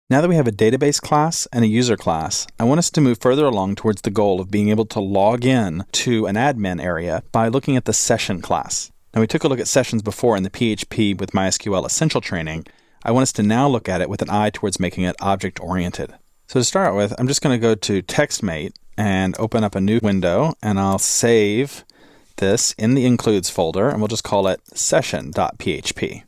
Now that we have a database class and a user class, I want us to move further along towards the goal of being able to log in to an admin area by looking at the session class. Now, we took a look at sessions before in the PHP with MySQL Essential training. I want us to now look at it with an eye towards making it object-oriented. So to start with, I'm just going to go to TextMate and open up a new window, and I'll save this in the includes folder, and we'll just call it session.php.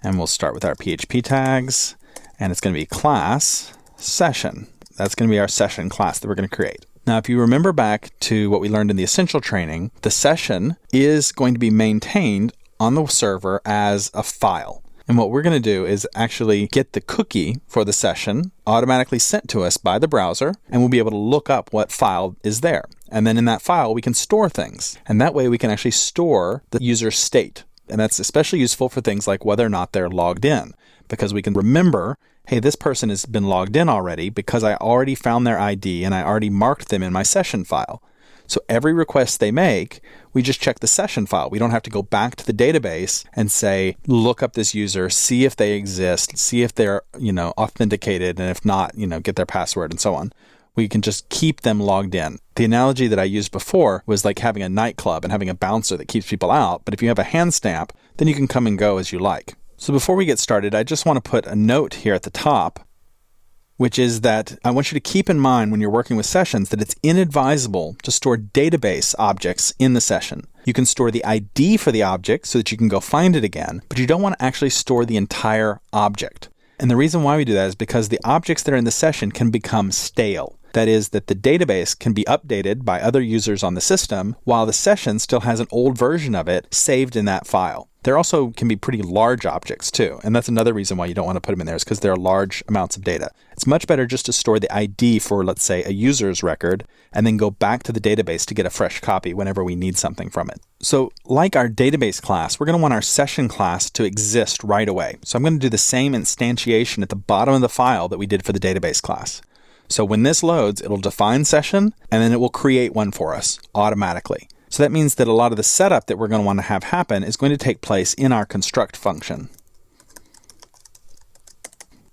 And we'll start with our PHP tags. And it's going to be class session. That's going to be our session class that we're going to create. Now, if you remember back to what we learned in the Essential training, the session is going to be maintained on the server as a file. And what we're going to do is actually get the cookie for the session automatically sent to us by the browser, and we'll be able to look up what file is there. And then in that file, we can store things. And that way we can actually store the user state. And that's especially useful for things like whether or not they're logged in, because we can remember, hey, this person has been logged in already because I already found their ID and I already marked them in my session file. So every request they make, we just check the session file. We don't have to go back to the database and say, look up this user, see if they exist, see if they're, authenticated, and if not, get their password and so on. We can just keep them logged in. The analogy that I used before was like having a nightclub and having a bouncer that keeps people out. But if you have a hand stamp, then you can come and go as you like. So before we get started, I just want to put a note here at the top, which is that I want you to keep in mind when you're working with sessions that it's inadvisable to store database objects in the session. You can store the ID for the object so that you can go find it again, but you don't want to actually store the entire object. And the reason why we do that is because the objects that are in the session can become stale. That is, that the database can be updated by other users on the system while the session still has an old version of it saved in that file. There also can be pretty large objects too, and that's another reason why you don't want to put them in there, is because there are large amounts of data. It's much better just to store the ID for, let's say, a user's record, and then go back to the database to get a fresh copy whenever we need something from it. So like our database class, we're going to want our session class to exist right away. So I'm going to do the same instantiation at the bottom of the file that we did for the database class. So when this loads, it'll define session, and then it will create one for us automatically. So that means that a lot of the setup that we're going to want to have happen is going to take place in our construct function.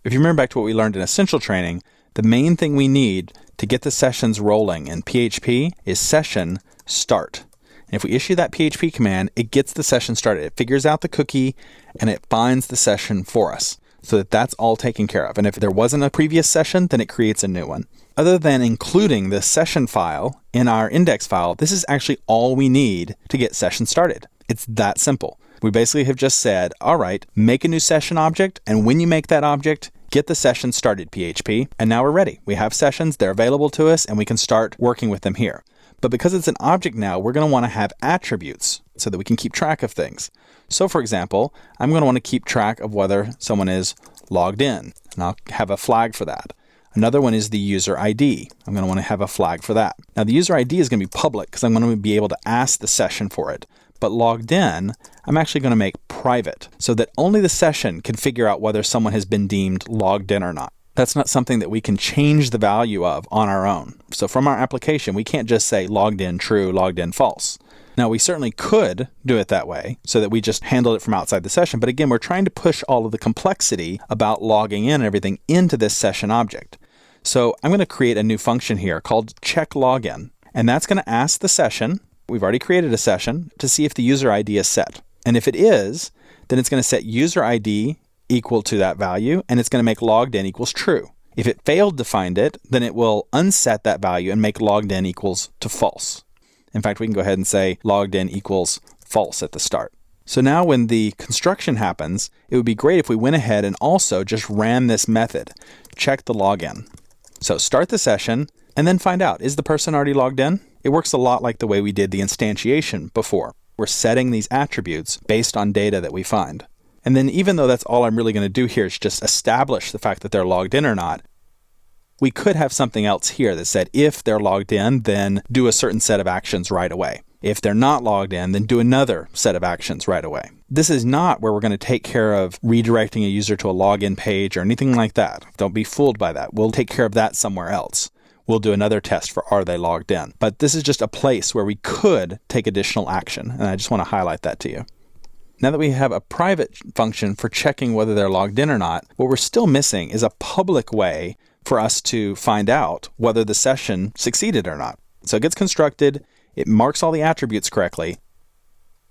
If you remember back to what we learned in Essential training, the main thing we need to get the sessions rolling in PHP is session start. And if we issue that PHP command, it gets the session started. It figures out the cookie, and it finds the session for us, so that that's all taken care of. And if there wasn't a previous session, then it creates a new one. Other than including the session file in our index file, this is actually all we need to get session started. It's that simple. We basically have just said, all right, make a new session object, and when you make that object, get the session started PHP, and now we're ready. We have sessions, they're available to us, and we can start working with them here. But because it's an object now, we're going to want to have attributes so that we can keep track of things. So for example, I'm going to want to keep track of whether someone is logged in, and I'll have a flag for that. Another one is the user ID. I'm going to want to have a flag for that. Now the user ID is going to be public because I'm going to be able to ask the session for it. But logged in, I'm actually going to make private so that only the session can figure out whether someone has been deemed logged in or not. That's not something that we can change the value of on our own. So from our application, we can't just say logged in true, logged in false. Now, we certainly could do it that way so that we just handle it from outside the session. But again, we're trying to push all of the complexity about logging in and everything into this session object. So I'm going to create a new function here called checkLogin. And that's going to ask the session, we've already created a session, to see if the user ID is set. And if it is, then it's going to set user ID equal to that value, and it's going to make logged in equals true. If it failed to find it, then it will unset that value and make logged in equals to false. In fact, we can go ahead and say logged in equals false at the start. So now when the construction happens, it would be great if we went ahead and also just ran this method, check the login. So start the session and then find out, is the person already logged in? It works a lot like the way we did the instantiation before. We're setting these attributes based on data that we find. And then even though that's all I'm really going to do here is just establish the fact that they're logged in or not, we could have something else here that said if they're logged in, then do a certain set of actions right away. If they're not logged in, then do another set of actions right away. This is not where we're going to take care of redirecting a user to a login page or anything like that. Don't be fooled by that. We'll take care of that somewhere else. We'll do another test for are they logged in. But this is just a place where we could take additional action, and I just want to highlight that to you. Now that we have a private function for checking whether they're logged in or not, what we're still missing is a public way for us to find out whether the session succeeded or not. So it gets constructed, it marks all the attributes correctly,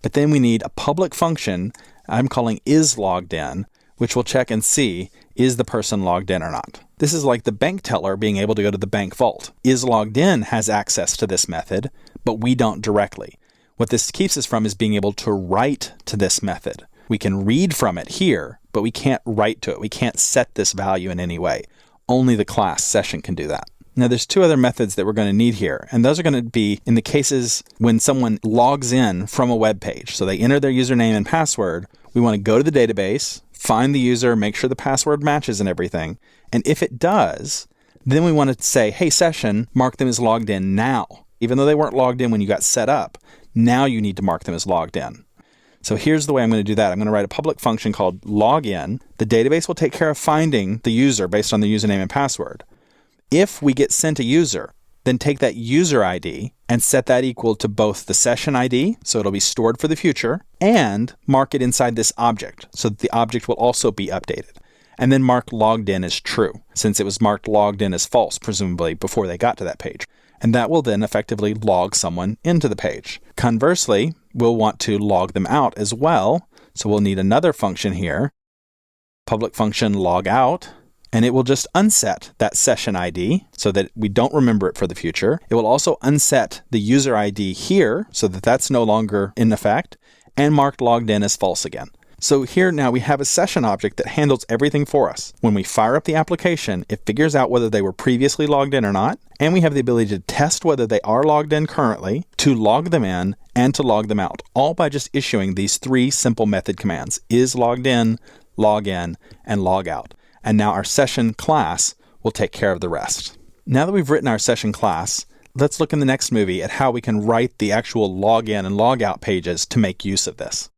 but then we need a public function I'm calling isLoggedIn, which will check and see, is the person logged in or not? This is like the bank teller being able to go to the bank vault. isLoggedIn has access to this method, but we don't directly. What this keeps us from is being able to write to this method. We can read from it here, but we can't write to it. We can't set this value in any way. Only the class session can do that. Now, there's two other methods that we're going to need here, and those are going to be in the cases when someone logs in from a web page. So they enter their username and password. We want to go to the database, find the user, make sure the password matches and everything. And if it does, then we want to say, hey, session, mark them as logged in now. Even though they weren't logged in when you got set up, now you need to mark them as logged in. So here's the way I'm going to do that. I'm going to write a public function called login. The database will take care of finding the user based on the username and password. If we get sent a user, then take that user ID and set that equal to both the session ID, so it'll be stored for the future, and mark it inside this object, so that the object will also be updated. And then mark logged in as true, since it was marked logged in as false, presumably before they got to that page. And that will then effectively log someone into the page. Conversely, we'll want to log them out as well, so we'll need another function here, public function logout, and it will just unset that session ID so that we don't remember it for the future. It will also unset the user ID here so that that's no longer in effect, and mark logged in as false again. So here now we have a session object that handles everything for us. When we fire up the application, it figures out whether they were previously logged in or not, and we have the ability to test whether they are logged in currently, to log them in, and to log them out, all by just issuing these three simple method commands, isLoggedIn, login, and logout. And now our session class will take care of the rest. Now that we've written our session class, let's look in the next movie at how we can write the actual login and logout pages to make use of this.